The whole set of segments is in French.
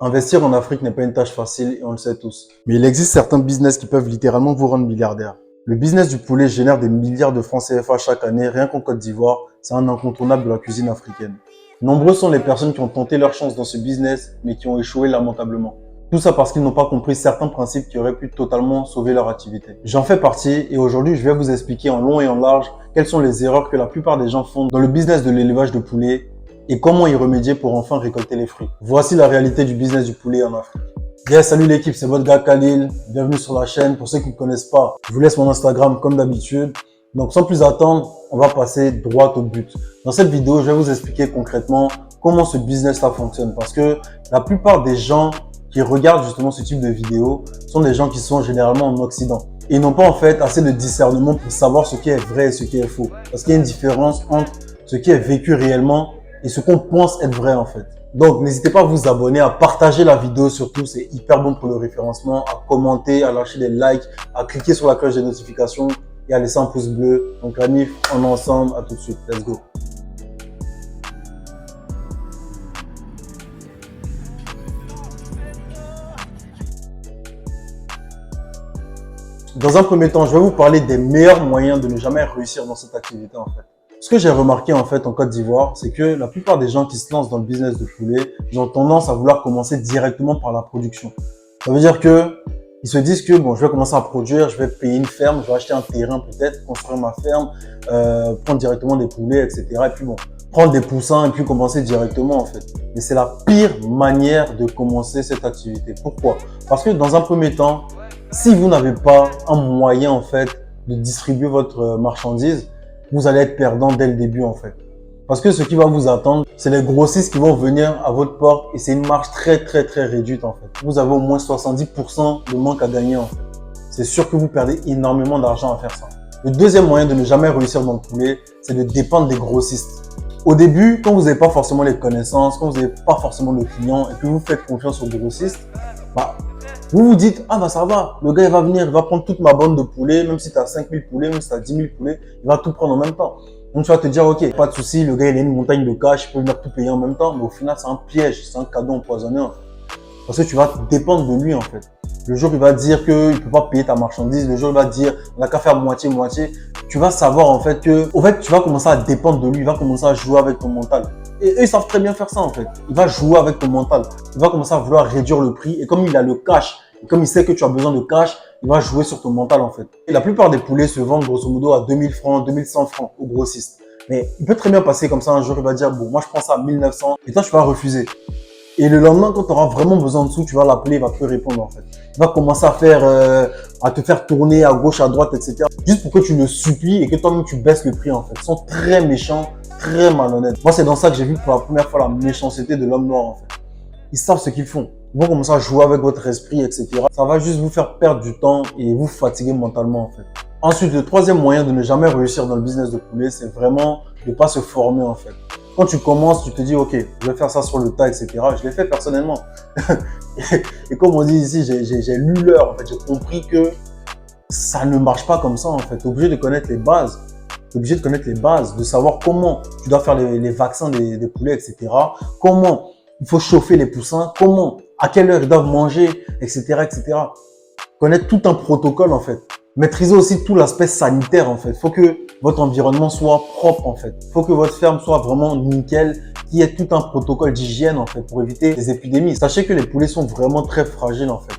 Investir en Afrique n'est pas une tâche facile et on le sait tous. Mais il existe certains business qui peuvent littéralement vous rendre milliardaire. Le business du poulet génère des milliards de francs CFA chaque année, rien qu'en Côte d'Ivoire, c'est un incontournable de la cuisine africaine. Nombreux sont les personnes qui ont tenté leur chance dans ce business, mais qui ont échoué lamentablement. Tout ça parce qu'ils n'ont pas compris certains principes qui auraient pu totalement sauver leur activité. J'en fais partie et aujourd'hui je vais vous expliquer en long et en large quelles sont les erreurs que la plupart des gens font dans le business de l'élevage de poulet et comment y remédier pour enfin récolter les fruits. Voici la réalité du business du poulet en Afrique. Bien, salut l'équipe, c'est votre gars Khalil. Bienvenue sur la chaîne. Pour ceux qui ne me connaissent pas, je vous laisse mon Instagram comme d'habitude. Donc sans plus attendre, on va passer droit au but. Dans cette vidéo, je vais vous expliquer concrètement comment ce business-là fonctionne. Parce que la plupart des gens qui regardent justement ce type de vidéos sont des gens qui sont généralement en Occident. Et ils n'ont pas en fait assez de discernement pour savoir ce qui est vrai et ce qui est faux. Parce qu'il y a une différence entre ce qui est vécu réellement et ce qu'on pense être vrai en fait. Donc n'hésitez pas à vous abonner, à partager la vidéo surtout, c'est hyper bon pour le référencement, à commenter, à lâcher des likes, à cliquer sur la cloche des notifications et à laisser un pouce bleu. Donc la MIF, on est ensemble, à tout de suite, let's go. Dans un premier temps, je vais vous parler des meilleurs moyens de ne jamais réussir dans cette activité en fait. Ce que j'ai remarqué en fait en Côte d'Ivoire, c'est que la plupart des gens qui se lancent dans le business de poulet, ils ont tendance à vouloir commencer directement par la production. Ça veut dire que ils se disent que bon, je vais commencer à produire, je vais payer une ferme, je vais acheter un terrain peut-être, construire ma ferme, prendre directement des poulets, etc. Et puis bon, prendre des poussins et puis commencer directement en fait. Mais c'est la pire manière de commencer cette activité. Pourquoi? Parce que dans un premier temps, si vous n'avez pas un moyen en fait de distribuer votre marchandise, vous allez être perdant dès le début en fait. Parce que ce qui va vous attendre, c'est les grossistes qui vont venir à votre porte et c'est une marge très réduite en fait. Vous avez au moins 70% de manque à gagner en fait. C'est sûr que vous perdez énormément d'argent à faire ça. Le deuxième moyen de ne jamais réussir dans le poulet, c'est de dépendre des grossistes. Au début, quand vous n'avez pas forcément les connaissances, quand vous n'avez pas forcément le client et que vous faites confiance aux grossistes, vous vous dites, ah bah ça va, le gars il va venir, il va prendre toute ma bande de poulets, même si tu as 5000 poulets, même si tu as 10 000 poulets, il va tout prendre en même temps. Donc tu vas te dire, ok, pas de souci, le gars il a une montagne de cash, il peut venir tout payer en même temps, mais au final c'est un piège, c'est un cadeau empoisonné en fait. Parce que tu vas dépendre de lui en fait. Le jour il va dire qu'il ne peut pas payer ta marchandise, le jour il va dire, on n'a qu'à faire moitié-moitié, tu vas savoir en fait que, tu vas commencer à dépendre de lui, il va commencer à jouer avec ton mental. Et eux, ils savent très bien faire ça en fait. Il va jouer avec ton mental. Il va commencer à vouloir réduire le prix. Et comme il a le cash, et comme il sait que tu as besoin de cash, il va jouer sur ton mental en fait. Et la plupart des poulets se vendent grosso modo à 2000 francs, 2100 francs au grossiste. Mais il peut très bien passer comme ça un jour, il va dire, bon, moi je prends ça à 1900 et toi tu vas refuser. Et le lendemain, quand tu auras vraiment besoin de sous, tu vas l'appeler, il va te répondre en fait. Il va commencer à te faire tourner à gauche, à droite, etc. Juste pour que tu le supplies et que toi-même tu baisses le prix en fait. Ils sont très méchants, très malhonnêtes. Moi, c'est dans ça que j'ai vu pour la première fois la méchanceté de l'homme noir en fait. Ils savent ce qu'ils font. Ils vont commencer à jouer avec votre esprit, etc. Ça va juste vous faire perdre du temps et vous fatiguer mentalement en fait. Ensuite, le troisième moyen de ne jamais réussir dans le business de poulet, c'est vraiment de ne pas se former en fait. Quand tu commences, tu te dis, ok, je vais faire ça sur le tas, etc. Je l'ai fait personnellement. et comme on dit ici, j'ai lu l'heure. En fait, j'ai compris que ça ne marche pas comme ça. En fait, tu es obligé de connaître les bases. Tu es obligé de connaître les bases, de savoir comment tu dois faire les vaccins des poulets, etc. Comment il faut chauffer les poussins, comment, à quelle heure ils doivent manger, etc., etc. Connaître tout un protocole en fait. Maîtriser aussi tout l'aspect sanitaire en fait. Il faut que votre environnement soit propre en fait. Il faut que votre ferme soit vraiment nickel, qu'il y ait tout un protocole d'hygiène en fait pour éviter les épidémies. Sachez que les poulets sont vraiment très fragiles en fait.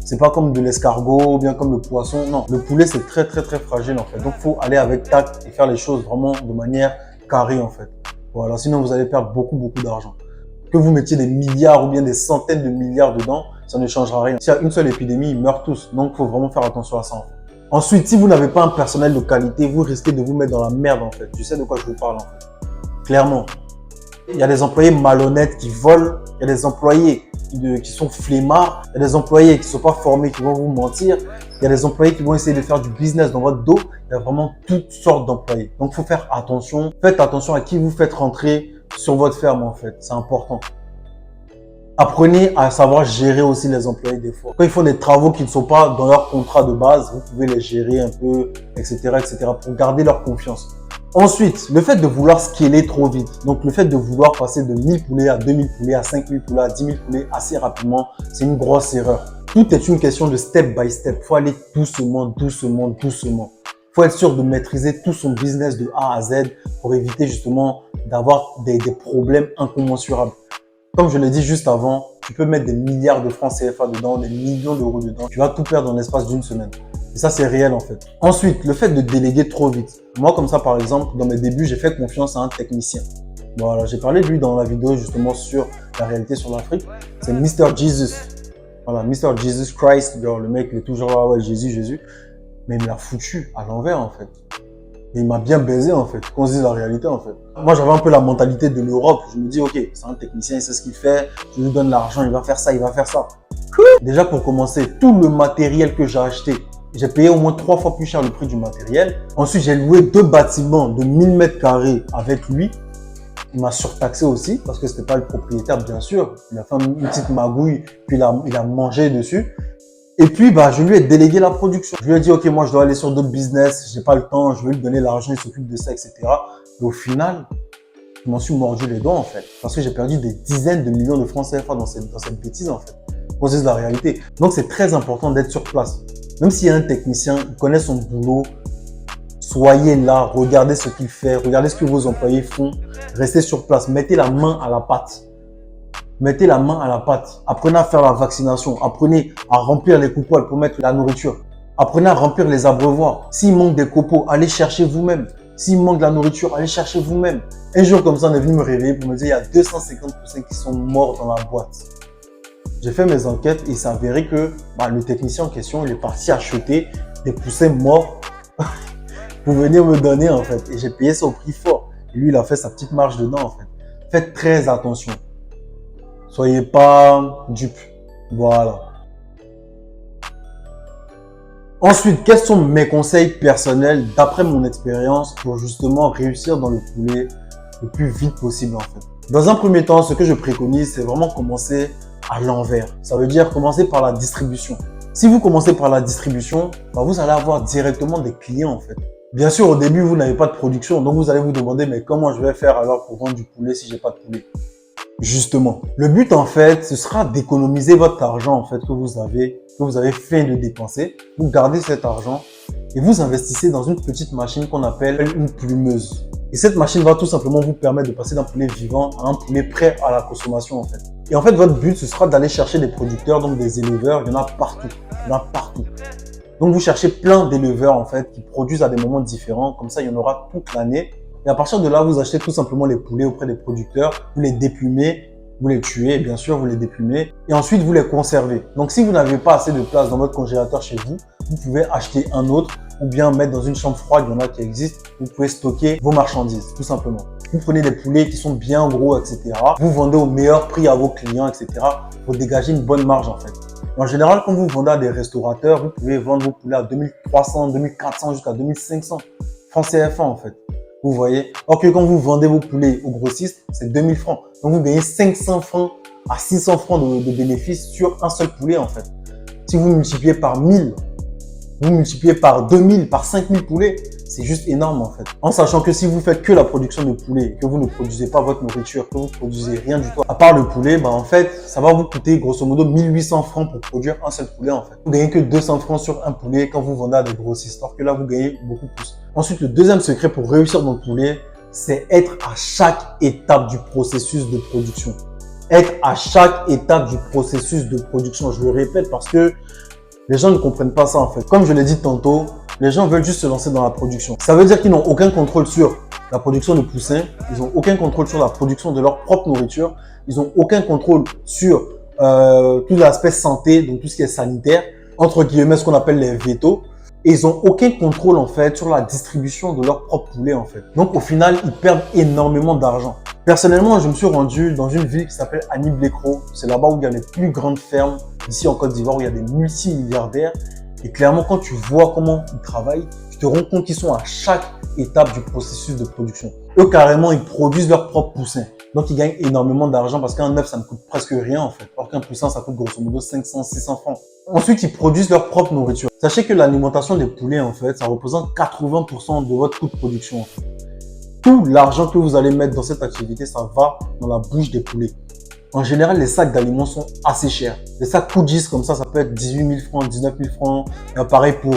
C'est pas comme de l'escargot ou bien comme le poisson. Non, le poulet c'est très fragile en fait. Donc il faut aller avec tact et faire les choses vraiment de manière carrée en fait. Voilà, sinon vous allez perdre beaucoup d'argent. Que vous mettiez des milliards ou bien des centaines de milliards dedans, ça ne changera rien. S'il y a une seule épidémie, ils meurent tous. Donc il faut vraiment faire attention à ça en fait. Ensuite, si vous n'avez pas un personnel de qualité, vous risquez de vous mettre dans la merde en fait. Tu sais de quoi je vous parle en fait. Clairement. Il y a des employés malhonnêtes qui volent. Il y a des employés qui sont flemmards. Il y a des employés qui ne sont pas formés, qui vont vous mentir. Il y a des employés qui vont essayer de faire du business dans votre dos. Il y a vraiment toutes sortes d'employés. Donc, il faut faire attention. Faites attention à qui vous faites rentrer sur votre ferme en fait. C'est important. Apprenez à savoir gérer aussi les employés des fois. Quand ils font des travaux qui ne sont pas dans leur contrat de base, vous pouvez les gérer un peu, etc., pour garder leur confiance. Ensuite, le fait de vouloir scaler trop vite, donc le fait de vouloir passer de 1000 poulets à 2000 poulets, à 5000 poulets, à 10 000 poulets assez rapidement, c'est une grosse erreur. Tout est une question de step by step. Il faut aller doucement, doucement, doucement. Il faut être sûr de maîtriser tout son business de A à Z pour éviter justement d'avoir des problèmes incommensurables. Comme je l'ai dit juste avant, tu peux mettre des milliards de francs CFA dedans, des millions d'euros dedans. Tu vas tout perdre dans l'espace d'une semaine. Et ça, c'est réel en fait. Ensuite, le fait de déléguer trop vite. Moi, comme ça, par exemple, dans mes débuts, j'ai fait confiance à un technicien. Voilà, j'ai parlé de lui dans la vidéo justement sur la réalité sur l'Afrique. C'est Mr. Jesus. Voilà, Mr. Jesus Christ. Genre, le mec, il est toujours là, ouais, Jésus, Jésus. Mais il me l'a foutu à l'envers en fait. Et il m'a bien baisé en fait, qu'on se dise la réalité en fait. Moi, j'avais un peu la mentalité de l'Europe. Je me dis, ok, c'est un technicien, il sait ce qu'il fait. Je lui donne l'argent, il va faire ça, il va faire ça. Déjà, pour commencer, tout le matériel que j'ai acheté, j'ai payé au moins 3 fois plus cher le prix du matériel. Ensuite, j'ai loué 2 bâtiments de 1000 mètres carrés avec lui. Il m'a surtaxé aussi parce que c'était pas le propriétaire, bien sûr. Il a fait une petite magouille, puis il a mangé dessus. Et puis, je lui ai délégué la production. Je lui ai dit, ok, moi, je dois aller sur d'autres business. J'ai pas le temps. Je vais lui donner l'argent. Il s'occupe de ça, etc. Et au final, je m'en suis mordu les doigts, en fait. Parce que j'ai perdu des dizaines de millions de francs CFA dans cette bêtise, en fait. Pour dire la réalité. Donc, c'est très important d'être sur place. Même s'il y a un technicien, il connaît son boulot, soyez là, regardez ce qu'il fait, regardez ce que vos employés font, restez sur place, mettez la main à la pâte. Mettez la main à la pâte. Apprenez à faire la vaccination, apprenez à remplir les coupoles pour mettre la nourriture. Apprenez à remplir les abreuvoirs. S'il manque des copeaux, allez chercher vous-même. S'il manque de la nourriture, allez chercher vous-même. Un jour comme ça, on est venu me réveiller pour me dire il y a 250 poussins qui sont morts dans la boîte. J'ai fait mes enquêtes et il s'est avéré que le technicien en question, il est parti acheter des poussins morts pour venir me donner en fait. Et j'ai payé ça au prix fort. Et lui, il a fait sa petite marge dedans en fait. Faites très attention. Soyez pas dupes. Voilà. Ensuite, quels sont mes conseils personnels d'après mon expérience pour justement réussir dans le poulet le plus vite possible en fait. Dans un premier temps, ce que je préconise, c'est vraiment commencer à l'envers. Ça veut dire commencer par la distribution. Si vous commencez par la distribution, vous allez avoir directement des clients en fait. Bien sûr, au début, vous n'avez pas de production, donc vous allez vous demander mais comment je vais faire alors pour vendre du poulet si j'ai pas de poulet? Justement, le but en fait, ce sera d'économiser votre argent en fait que vous avez fait de dépenser. Vous gardez cet argent et vous investissez dans une petite machine qu'on appelle une plumeuse. Et cette machine va tout simplement vous permettre de passer d'un poulet vivant à un poulet prêt à la consommation en fait. Et en fait, votre but, ce sera d'aller chercher des producteurs, donc des éleveurs. Il y en a partout. Il y en a partout. Donc, vous cherchez plein d'éleveurs en fait qui produisent à des moments différents. Comme ça, il y en aura toute l'année. Et à partir de là, vous achetez tout simplement les poulets auprès des producteurs. Vous les déplumez, vous les tuez, bien sûr, vous les déplumez. Et ensuite, vous les conservez. Donc, si vous n'avez pas assez de place dans votre congélateur chez vous, vous pouvez acheter un autre ou bien mettre dans une chambre froide. Il y en a qui existent. Vous pouvez stocker vos marchandises, tout simplement. Vous prenez des poulets qui sont bien gros, etc. Vous vendez au meilleur prix à vos clients, etc. Pour dégager une bonne marge, en fait. En général, quand vous vendez à des restaurateurs, vous pouvez vendre vos poulets à 2300, 2400 jusqu'à 2500 francs CFA, en fait. Vous voyez? Or que quand vous vendez vos poulets aux grossistes, c'est 2000 francs. Donc, vous gagnez 500 francs à 600 francs de bénéfices sur un seul poulet, en fait. Si vous multipliez par 1000, vous multipliez par 2000, par 5000 poulets, c'est juste énorme en fait. En sachant que si vous faites que la production de poulet, que vous ne produisez pas votre nourriture, que vous ne produisez rien du tout, à part le poulet, en fait, ça va vous coûter grosso modo 1800 francs pour produire un seul poulet en fait. Vous gagnez que 200 francs sur un poulet quand vous vendez à des grossistes, alors que là, vous gagnez beaucoup plus. Ensuite, le deuxième secret pour réussir dans le poulet, c'est être à chaque étape du processus de production. Être à chaque étape du processus de production. Je le répète parce que les gens ne comprennent pas ça en fait. Comme je l'ai dit tantôt, les gens veulent juste se lancer dans la production. Ça veut dire qu'ils n'ont aucun contrôle sur la production de poussins, ils n'ont aucun contrôle sur la production de leur propre nourriture, ils n'ont aucun contrôle sur tout l'aspect santé, donc tout ce qui est sanitaire, entre guillemets ce qu'on appelle les vétos, et ils n'ont aucun contrôle en fait sur la distribution de leur propre poulet en fait. Donc au final, ils perdent énormément d'argent. Personnellement, je me suis rendu dans une ville qui s'appelle Annie-Blécro. C'est là-bas où il y a les plus grandes fermes ici en Côte d'Ivoire, où il y a des multimilliardaires. Et clairement, quand tu vois comment ils travaillent, tu te rends compte qu'ils sont à chaque étape du processus de production. Eux, carrément, ils produisent leurs propres poussins. Donc, ils gagnent énormément d'argent parce qu'un œuf, ça ne coûte presque rien en fait. Alors qu'un poussin, ça coûte grosso modo 500, 600 francs. Ensuite, ils produisent leur propre nourriture. Sachez que l'alimentation des poulets, en fait, ça représente 80% de votre coût de production. En fait. tout l'argent que vous allez mettre dans cette activité, ça va dans la bouche des poulets. En général, les sacs d'aliments sont assez chers. Les sacs Coudis comme ça peut être 18 000 francs, 19 000 francs. Et pareil pour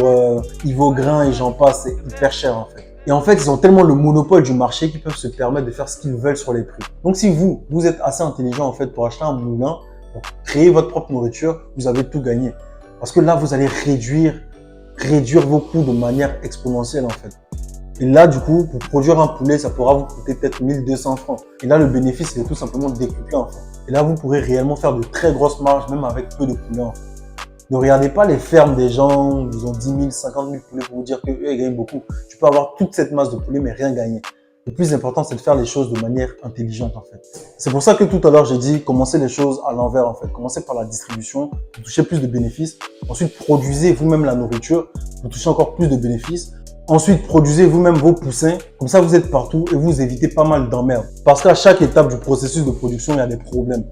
Ivo Grain et j'en passe, c'est hyper cher en fait. Et en fait, ils ont tellement le monopole du marché qu'ils peuvent se permettre de faire ce qu'ils veulent sur les prix. Donc si vous êtes assez intelligent en fait pour acheter un moulin, pour créer votre propre nourriture, vous avez tout gagné. Parce que là, vous allez réduire vos coûts de manière exponentielle en fait. Et là, du coup, pour produire un poulet, ça pourra vous coûter peut-être 1200 francs. Et là, le bénéfice, c'est tout simplement décuplé en fait. Et là, vous pourrez réellement faire de très grosses marges, même avec peu de poulets en fait. Ne regardez pas les fermes des gens, ils ont 10 000, 50 000 poulets pour vous dire qu'eux, ils gagnent beaucoup. Tu peux avoir toute cette masse de poulets, mais rien gagner. Le plus important, c'est de faire les choses de manière intelligente en fait. C'est pour ça que tout à l'heure, j'ai dit commencez les choses à l'envers en fait. Commencez par la distribution pour toucher plus de bénéfices. Ensuite, produisez vous-même la nourriture pour toucher encore plus de bénéfices. Ensuite, produisez vous-même vos poussins. Comme ça, vous êtes partout et vous évitez pas mal d'emmerdes. Parce qu'à chaque étape du processus de production, il y a des problèmes.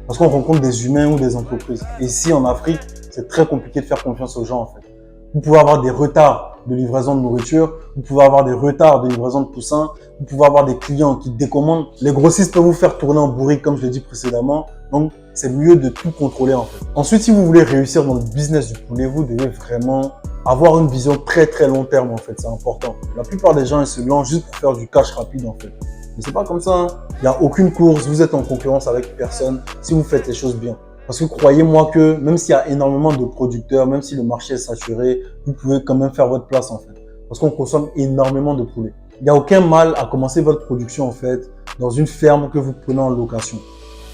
Parce qu'on rencontre des humains ou des entreprises. Et ici, en Afrique, c'est très compliqué de faire confiance aux gens en fait. Vous pouvez avoir des retards de livraison de nourriture, vous pouvez avoir des retards de livraison de poussins, vous pouvez avoir des clients qui décommandent. Les grossistes peuvent vous faire tourner en bourrique comme je l'ai dit précédemment. Donc, c'est mieux de tout contrôler en fait. Ensuite, si vous voulez réussir dans le business du poulet, vous devez vraiment avoir une vision très très long terme en fait. C'est important. La plupart des gens, ils se lancent juste pour faire du cash rapide en fait. Mais c'est pas comme ça. Il n'y a aucune course, vous êtes en concurrence avec personne si vous faites les choses bien. Parce que croyez-moi que même s'il y a énormément de producteurs, même si le marché est saturé, vous pouvez quand même faire votre place en fait. Parce qu'on consomme énormément de poulet. Il n'y a aucun mal à commencer votre production en fait dans une ferme que vous prenez en location.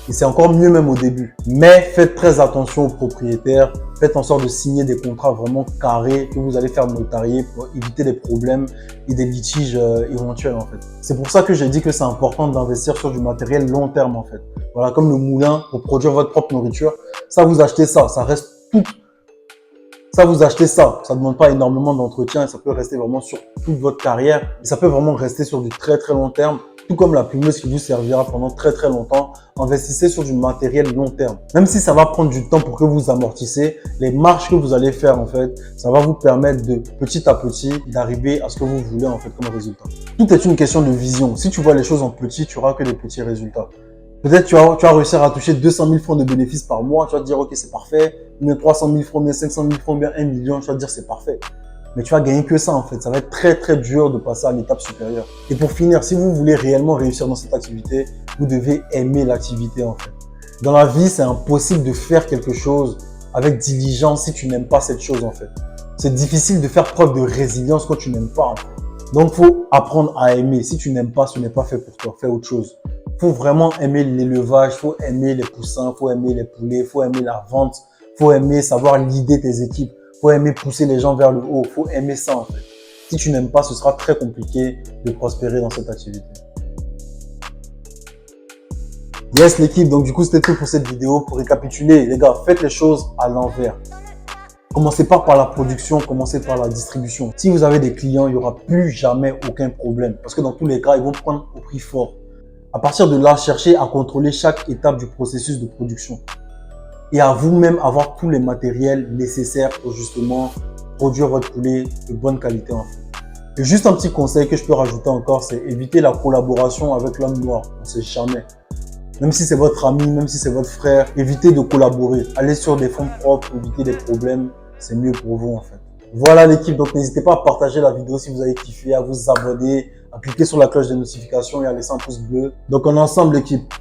Et c'est encore mieux même au début. Mais faites très attention aux propriétaires. Faites en sorte de signer des contrats vraiment carrés que vous allez faire notarier pour éviter des problèmes et des litiges éventuels en fait. C'est pour ça que j'ai dit que c'est important d'investir sur du matériel long terme en fait. Voilà, comme le moulin pour produire votre propre nourriture. Ça, vous achetez ça. Ça reste tout. Ça, vous achetez ça. Ça ne demande pas énormément d'entretien et ça peut rester vraiment sur toute votre carrière. Et ça peut vraiment rester sur du très très long terme. Tout comme la plumeuse qui vous servira pendant très très longtemps, investissez sur du matériel long terme. Même si ça va prendre du temps pour que vous amortissez, les marches que vous allez faire en fait, ça va vous permettre de petit à petit d'arriver à ce que vous voulez en fait comme résultat. Tout est une question de vision. Si tu vois les choses en petit, tu n'auras que des petits résultats. Peut-être tu vas réussir à toucher 200 000 francs de bénéfices par mois, tu vas te dire ok c'est parfait, ou bien 300 000 francs, ou bien 500 000 francs, ou bien 1 million, tu vas te dire c'est parfait. Mais tu vas gagner que ça en fait. Ça va être très très dur de passer à l'étape supérieure. Et pour finir, si vous voulez réellement réussir dans cette activité, vous devez aimer l'activité en fait. Dans la vie, c'est impossible de faire quelque chose avec diligence si tu n'aimes pas cette chose en fait. C'est difficile de faire preuve de résilience quand tu n'aimes pas en fait. Donc, faut apprendre à aimer. Si tu n'aimes pas, ce n'est pas fait pour toi. Fais autre chose. Faut vraiment aimer l'élevage, faut aimer les poussins, faut aimer les poulets, faut aimer la vente, faut aimer savoir leader tes équipes. Faut aimer pousser les gens vers le haut. Faut aimer ça, en fait. Si tu n'aimes pas, ce sera très compliqué de prospérer dans cette activité. Yes, l'équipe. Donc, du coup, c'était tout pour cette vidéo. Pour récapituler, les gars, faites les choses à l'envers. Commencez pas par la production, commencez par la distribution. Si vous avez des clients, il n'y aura plus jamais aucun problème. Parce que dans tous les cas, ils vont prendre au prix fort. À partir de là, cherchez à contrôler chaque étape du processus de production. Et à vous-même avoir tous les matériels nécessaires pour justement produire votre poulet de bonne qualité en fait. Et juste un petit conseil que je peux rajouter encore, c'est éviter la collaboration avec l'homme noir. On ne sait jamais. Même si c'est votre ami, même si c'est votre frère, évitez de collaborer. Allez sur des fonds propres, évitez des problèmes. C'est mieux pour vous en fait. Voilà l'équipe, donc n'hésitez pas à partager la vidéo si vous avez kiffé, à vous abonner, à cliquer sur la cloche de notification et à laisser un pouce bleu. Donc on est ensemble l'équipe.